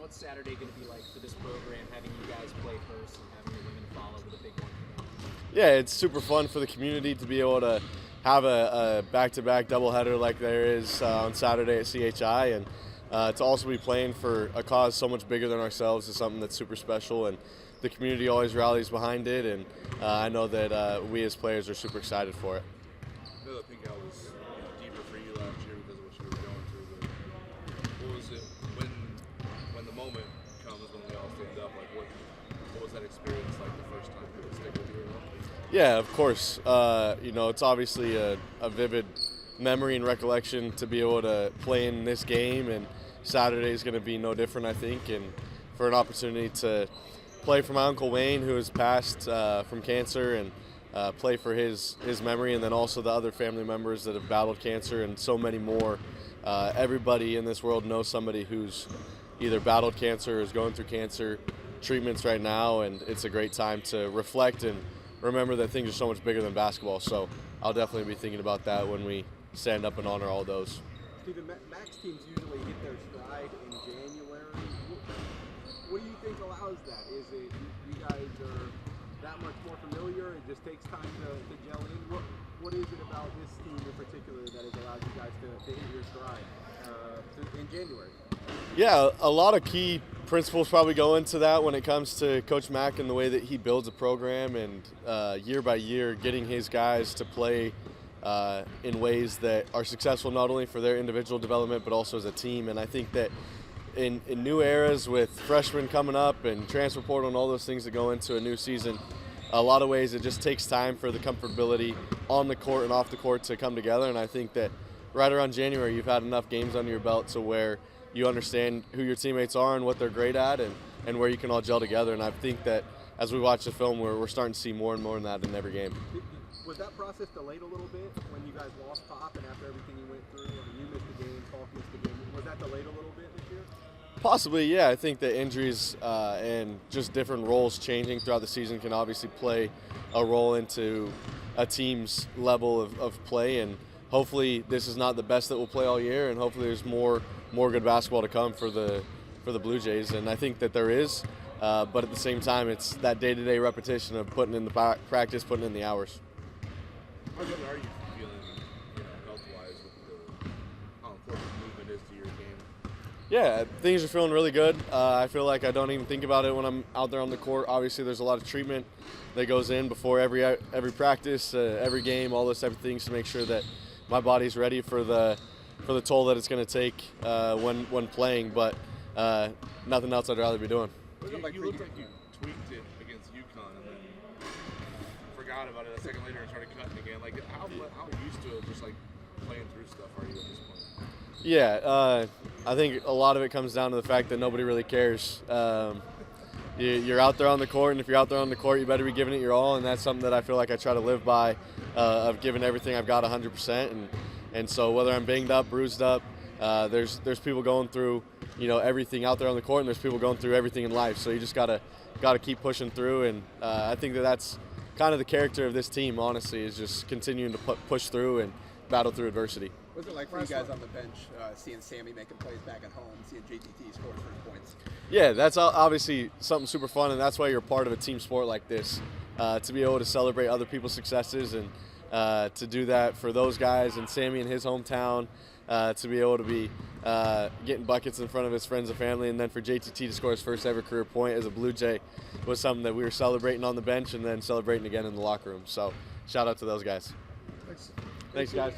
What's Saturday going to be like for this program, having you guys play first and having your women follow with a big one? Yeah, it's super fun for the community to be able to have a back-to-back doubleheader like there is on Saturday at CHI, and to also be playing for a cause so much bigger than ourselves is something that's super special, and the community always rallies behind it, and I know that we as players are super excited for it. I know that Pink Out was deeper for you last year because of what you were going through, but what was it when the moment comes when we all stand up? Like what was that experience like the first time? Did it stick with you or not? Yeah, of course. It's obviously a vivid memory and recollection to be able to play in this game, and Saturday is going to be no different, I think, and for an opportunity to play for my Uncle Wayne, who has passed from cancer, and play for his memory, and then also the other family members that have battled cancer and so many more. Everybody in this world knows somebody who's either battled cancer or is going through cancer treatments right now, and it's a great time to reflect and remember that things are so much bigger than basketball. So I'll definitely be thinking about that when we stand up and honor all those. Stephen, Max teams usually hit their stride in January. What do you think allows that? Is it you guys are that much more familiar? It just takes time to gel in? What is it about this team in particular that has allowed you guys to hit your stride in January? Yeah, a lot of key principles probably go into that when it comes to Coach Mack and the way that he builds a program, and year by year getting his guys to play in ways that are successful not only for their individual development but also as a team. And I think that in new eras with freshmen coming up and transfer portal and all those things that go into a new season, a lot of ways it just takes time for the comfortability on the court and off the court to come together. And I think that right around January you've had enough games under your belt to where you understand who your teammates are and what they're great at, and where you can all gel together. And I think that as we watch the film, we're starting to see more and more of that in every game. Was that process delayed a little bit when you guys lost Pop and after everything you went through? I mean, you missed the game, Falk missed the game. Was that delayed a little bit this year? Possibly, yeah. I think that injuries and just different roles changing throughout the season can obviously play a role into a team's level of play, and hopefully this is not the best that we'll play all year, and hopefully there's more good basketball to come for the Bluejays, and I think that there is, but at the same time it's that day-to-day repetition of putting in the practice, putting in the hours. How good are you feeling, health-wise, with how important movement is to your game? Yeah, things are feeling really good. I feel like I don't even think about it when I'm out there on the court. Obviously there's a lot of treatment that goes in before every practice, every game, all those type of things to make sure that my body's ready for the toll that it's going to take when playing, but nothing else I'd rather be doing. You looked like you tweaked it against UConn and then forgot about it a second later and started cutting again. Like, how used to it, just like playing through stuff are you at this point? Yeah, I think a lot of it comes down to the fact that nobody really cares. You're out there on the court, and if you're out there on the court, you better be giving it your all, and that's something that I feel like I try to live by, of giving everything I've got 100%. And so whether I'm banged up, bruised up, there's people going through everything out there on the court, and there's people going through everything in life. So you just gotta keep pushing through, and I think that's kind of the character of this team. Honestly, is just continuing to push through and battle through adversity. What's it like for you guys on the bench, seeing Sami making plays back at home, seeing JTT score 30 points? Yeah, that's obviously something super fun, and that's why you're part of a team sport like this, to be able to celebrate other people's successes, and to do that for those guys and Sami in his hometown, to be able to be getting buckets in front of his friends and family, and then for JTT to score his first ever career point as a Blue Jay was something that we were celebrating on the bench and then celebrating again in the locker room. So shout out to those guys. Thanks. Thanks guys.